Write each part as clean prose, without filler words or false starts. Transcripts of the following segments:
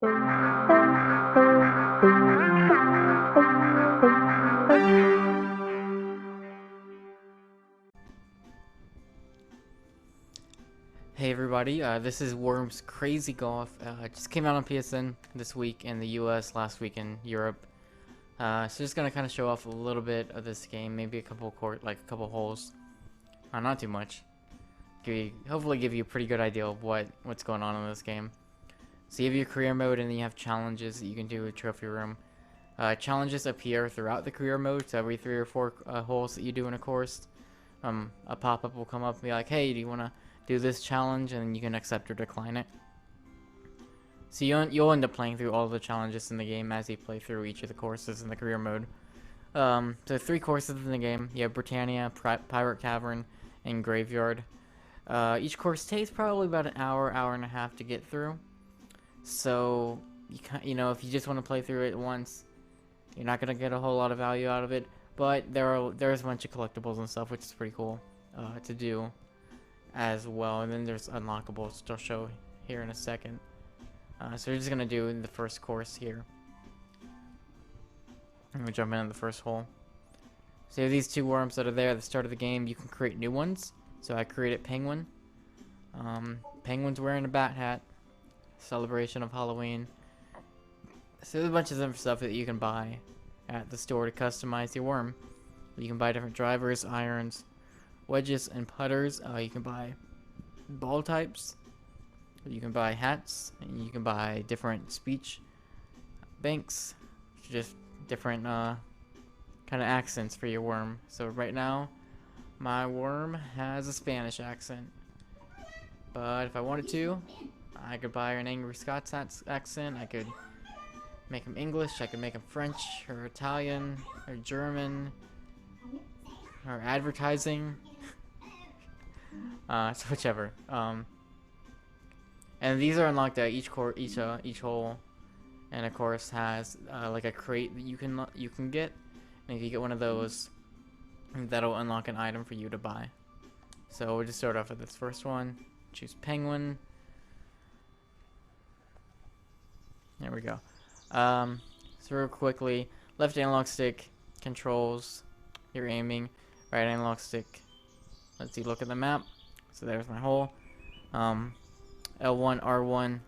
Hey everybody, this is Worms Crazy Golf. It just came out on PSN this week in the US, last week in Europe. So just gonna kind of show off a little bit of this game, maybe a couple a couple holes, not too much. Hopefully give you a pretty good idea of what's going on in this game. So you have your career mode, and then you have challenges that you can do with Trophy Room. Challenges appear throughout the career mode, so every 3 or 4 holes that you do in a course, a pop-up will come up and be like, hey, do you want to do this challenge, and you can accept or decline it. So you'll end up playing through all the challenges in the game as you play through each of the courses in the career mode. So 3 courses in the game. You have Britannia, Pirate Cavern, and Graveyard. Each course takes probably about an hour, hour and a half to get through. So you know, if you just want to play through it once, you're not gonna get a whole lot of value out of it. But there's a bunch of collectibles and stuff, which is pretty cool to do as well. And then there's unlockables, which I'll show here in a second. So we're just gonna do in the first course here. I'm gonna jump in the first hole. So you have these 2 worms that are there at the start of the game. You can create new ones. So I created Penguin. Penguin's wearing a bat hat. Celebration of Halloween. So there's a bunch of different stuff that you can buy at the store to customize your worm. You can buy different drivers, irons, wedges, and putters. You can buy ball types. You can buy hats, and you can buy different speech banks, just different kind of accents for your worm. So right now, my worm has a Spanish accent, but if I wanted to, I could buy an Angry Scots accent. I could make him English. I could make him French or Italian or German or advertising. So whichever. And these are unlocked at each hole, and of course has like a crate that you can get, and if you get one of those, that'll unlock an item for you to buy. So we'll just start off with this first one. Choose Penguin. There we go. So real quickly, left analog stick controls your aiming. Right analog stick lets you look at the map. So there's my hole. L1, R1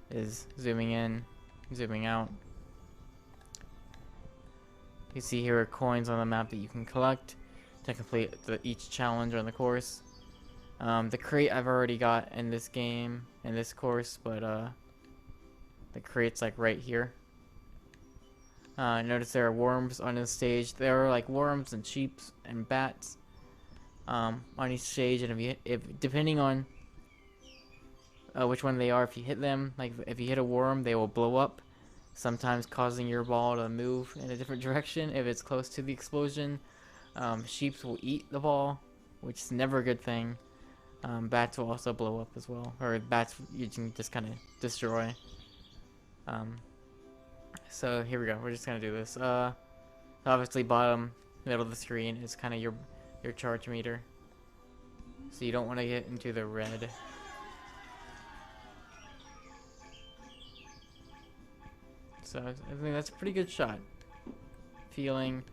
is zooming in, zooming out. You see here are coins on the map that you can collect to complete each challenge on the course. The crate I've already got in this game, in this course, but the crate's like right here. Notice there are worms on this stage. There are like worms and sheep and bats on each stage, and if depending on which one they are, if you hit them, like if you hit a worm, they will blow up, sometimes causing your ball to move in a different direction if it's close to the explosion. Sheep will eat the ball, which is never a good thing. Bats will also blow up as well, or bats you can just kind of destroy. So here we go. We're just gonna do this. Obviously, bottom middle of the screen is kind of your charge meter, so you don't want to get into the red. So I think that's a pretty good shot. Feeling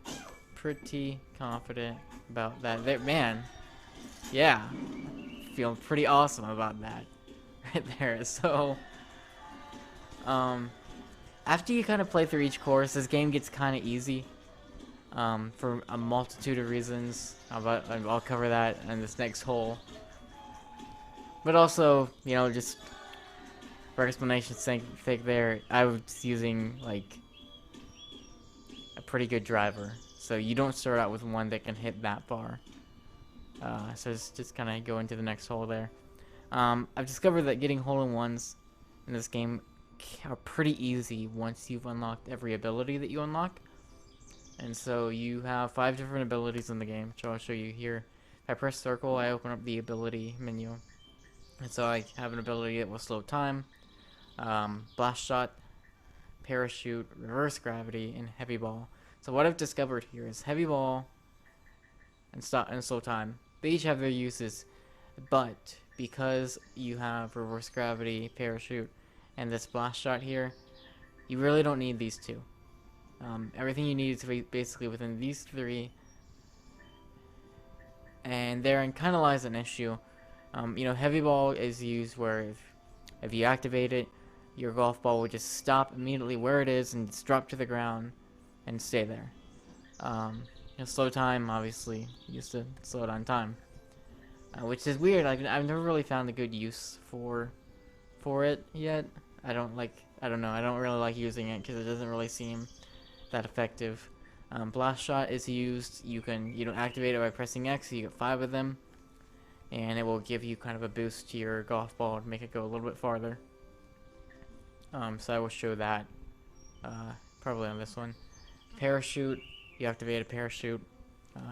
pretty confident about that. There, man. Yeah, feeling pretty awesome about that right there. So after you kind of play through each course, this game gets kind of easy for a multitude of reasons. I'll cover that in this next hole. But also, you know, just for explanation's sake there, I was using like a pretty good driver, so you don't start out with one that can hit that far. So just kind of go into the next hole there. I've discovered that getting hole-in-ones in this game are pretty easy once you've unlocked every ability that you unlock. And so you have 5 different abilities in the game, which I'll show you here. If I press circle, I open up the ability menu. And so I have an ability that will slow time, blast shot, parachute, reverse gravity, and heavy ball. So what I've discovered here is heavy ball and slow time. They each have their uses, but because you have reverse gravity, parachute, and this blast shot here, you really don't need these two. Everything you need is basically within these three, and therein kind of lies an issue. You know, heavy ball is used where if you activate it, your golf ball will just stop immediately where it is and just drop to the ground and stay there. You know, slow time obviously used to slow down time, which is weird. Like, I've never really found a good use for it yet. I don't know. I don't really like using it because it doesn't really seem that effective. Blast shot is used. You don't activate it by pressing X. You get 5 of them, and it will give you kind of a boost to your golf ball to make it go a little bit farther. So I will show that probably on this one. Parachute, you activate a parachute.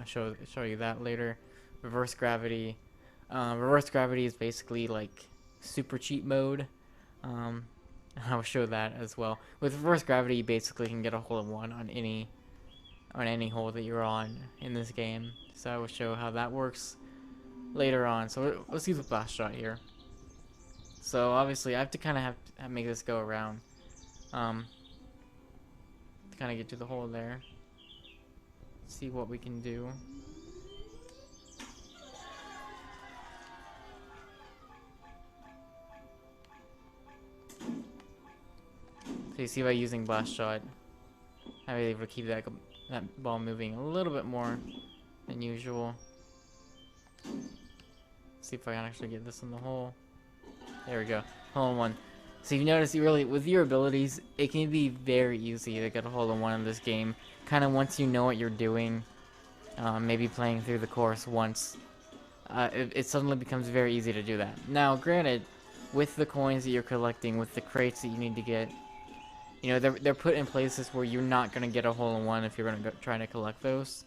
Show you that later. Reverse gravity. Reverse gravity is basically like super cheat mode. I'll show that as well. With reverse gravity, you basically can get a hole in one on any hole that you're on in this game. So I will show how that works later on. So let's use the blast shot here. So obviously, I have to kind of make this go around, to kind of get to the hole there. See what we can do. So you see by using blast shot, I was able to keep that ball moving a little bit more than usual. See if I can actually get this in the hole. There we go, hole in one. So you notice, with your abilities, it can be very easy to get a hole in one in this game. Kind of once you know what you're doing, maybe playing through the course once, it suddenly becomes very easy to do that. Now, granted, with the coins that you're collecting, with the crates that you need to get, you know, they're put in places where you're not gonna get a hole in one if you're gonna try to collect those.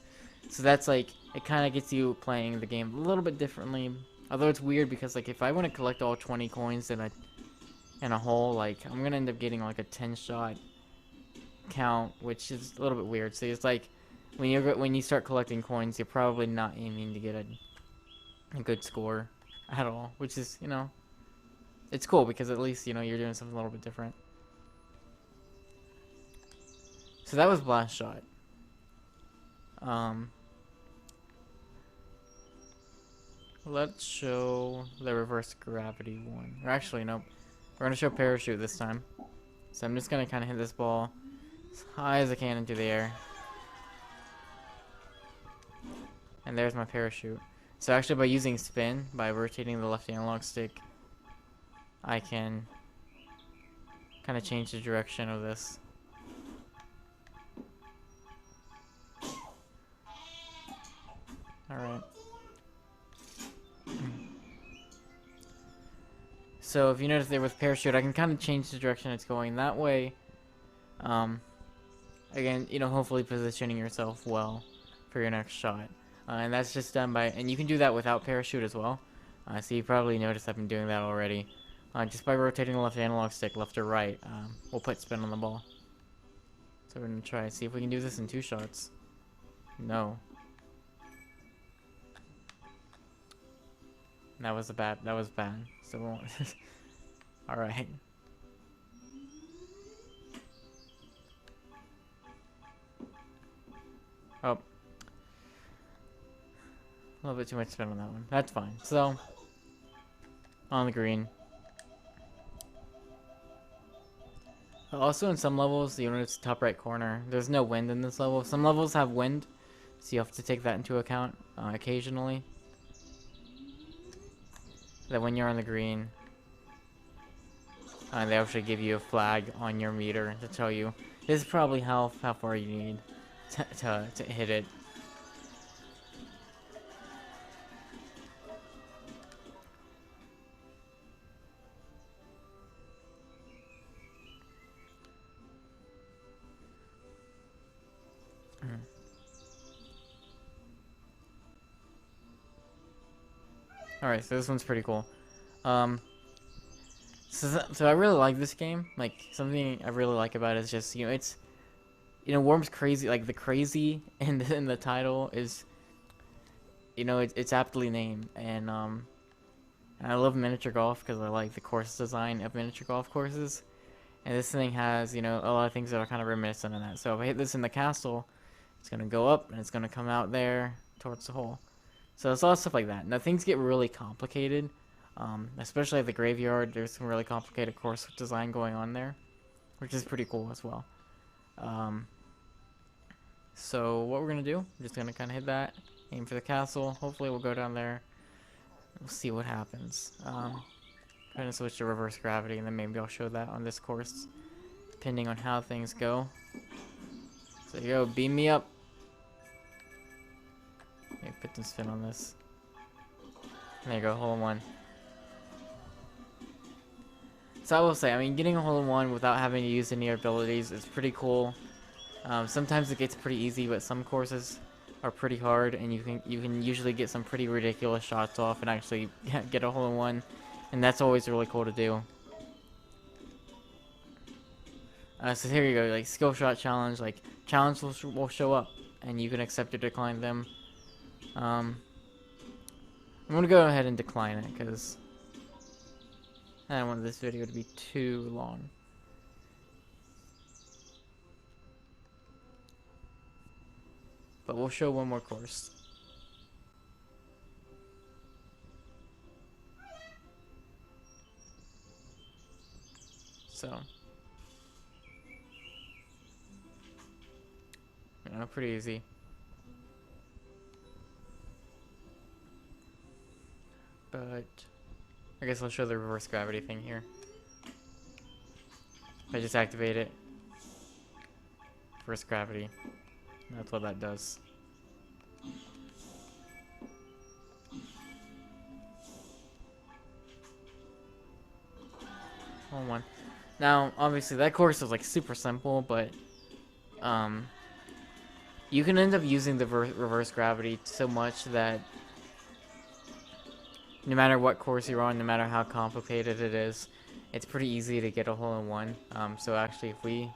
So that's like, it kind of gets you playing the game a little bit differently. Although it's weird because, like, if I want to collect all 20 coins in a hole, like, I'm gonna end up getting like a 10-shot count, which is a little bit weird. So it's like, when you start collecting coins, you're probably not aiming to get a good score at all, which is, you know, it's cool because at least, you know, you're doing something a little bit different. So that was blast shot. Let's show the reverse gravity one. Or actually, nope. We're gonna show parachute this time. So I'm just gonna kind of hit this ball as high as I can into the air. And there's my parachute. So actually, by using spin, by rotating the left analog stick, I can kind of change the direction of this. Alright. So if you notice there with parachute, I can kind of change the direction it's going that way. Again, you know, hopefully positioning yourself well for your next shot. And that's just done by, and you can do that without parachute as well. So you probably noticed I've been doing that already. Just by rotating the left analog stick, left or right, we'll put spin on the ball. So we're gonna try and see if we can do this in 2 shots. No. That was bad. So we won't. Alright. Oh. A little bit too much spin on that one. That's fine. So, on the green. Also, in some levels, you notice the top right corner, there's no wind in this level. Some levels have wind, so you have to take that into account occasionally. That when you're on the green, they actually give you a flag on your meter to tell you this is probably how far you need to hit it. Alright, so this one's pretty cool. So I really like this game. Like, something I really like about it is just, you know, it's, you know, Worms Crazy, like, the crazy in the title is, you know, it's aptly named. And I love miniature golf because I like the course design of miniature golf courses. And this thing has, you know, a lot of things that are kind of reminiscent of that. So if I hit this in the castle, it's going to go up and it's going to come out there towards the hole. So there's a lot of stuff like that. Now things get really complicated, especially at the graveyard. There's some really complicated course design going on there, which is pretty cool as well. So what we're going to do, we're just going to kind of hit that, aim for the castle. Hopefully we'll go down there. We'll see what happens. Kind of switch to reverse gravity, and then maybe I'll show that on this course, depending on how things go. So you go, beam me up. Maybe put some spin on this. There you go, hole in one. So I will say, I mean, getting a hole in one without having to use any abilities is pretty cool. Sometimes it gets pretty easy, but some courses are pretty hard, and you can usually get some pretty ridiculous shots off and actually get a hole in one. And that's always really cool to do. So here you go, like skill shot challenge, like challenge will show up, and you can accept or decline them. I'm gonna go ahead and decline it because I don't want this video to be too long. But we'll show one more course. So, you know, pretty easy. But I guess I'll show the reverse gravity thing here. If I just activate it, reverse gravity, that's what that does. Hold on. Now, obviously, that course is like super simple, but you can end up using the reverse gravity so much that no matter what course you're on, no matter how complicated it is, it's pretty easy to get a hole in one. So actually, if we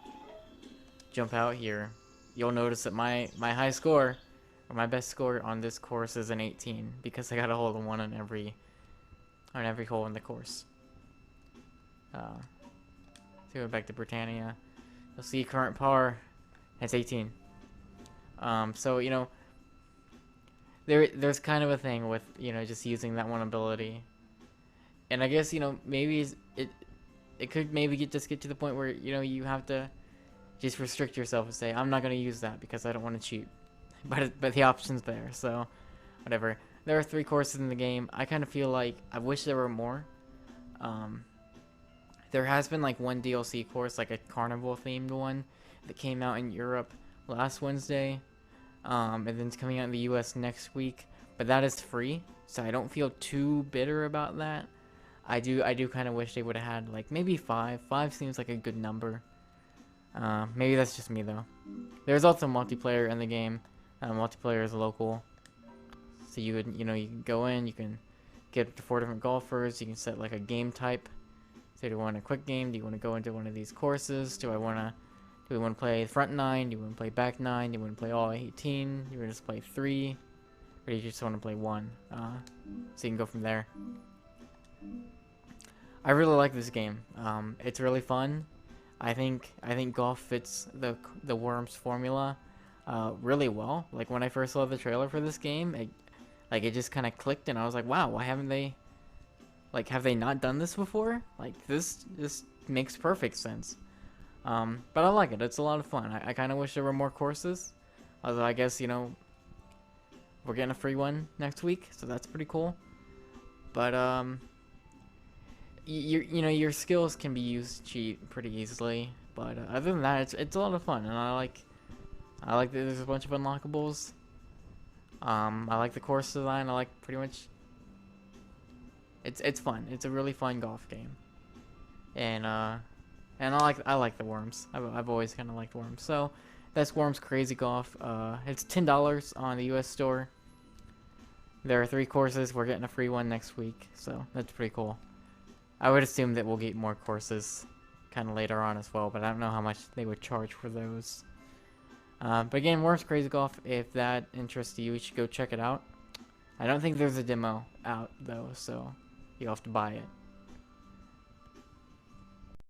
jump out here, you'll notice that my high score, or my best score on this course is an 18 because I got a hole in one on every hole in the course. So go back to Britannia, you'll see current par, that's 18. So you know, there's kind of a thing with, you know, just using that one ability, and I guess, you know, maybe it could maybe just get to the point where, you know, you have to just restrict yourself and say, I'm not going to use that because I don't want to cheat, but the option's there, so whatever. There are 3 courses in the game. I kind of feel like I wish there were more. There has been like one DLC course, like a carnival themed one, that came out in Europe last Wednesday. And then it's coming out in the US next week, but that is free, so I don't feel too bitter about that. I do kind of wish they would have had like maybe 5. 5 seems like a good number. Maybe that's just me though. There's also multiplayer in the game. Multiplayer is local, so you can go in, you can get up to 4 different golfers. You can set like a game type. So do you want a quick game? Do you want to go into one of these courses? Do we want to play front 9? Do you want to play back 9? Do you want to play all 18? Do you want to just play 3? Or do you just want to play 1? So you can go from there. I really like this game. It's really fun. I think golf fits the Worms formula really well. Like when I first saw the trailer for this game, it just kind of clicked, and I was like, wow, why haven't they? Like, have they not done this before? Like, this makes perfect sense. But I like it. It's a lot of fun. I kind of wish there were more courses. Although, I guess, you know, we're getting a free one next week, so that's pretty cool. But, you know, your skills can be used to cheat pretty easily. But other than that, it's a lot of fun, and I like that there's a bunch of unlockables. I like the course design. I like pretty much... It's fun. It's a really fun golf game, and I like the Worms. I've always kind of liked Worms. So that's Worms Crazy Golf. It's $10 on the US store. There are 3 courses. We're getting a free one next week, so that's pretty cool. I would assume that we'll get more courses kind of later on as well, but I don't know how much they would charge for those. But again, Worms Crazy Golf. If that interests you, you should go check it out. I don't think there's a demo out though, so you'll have to buy it.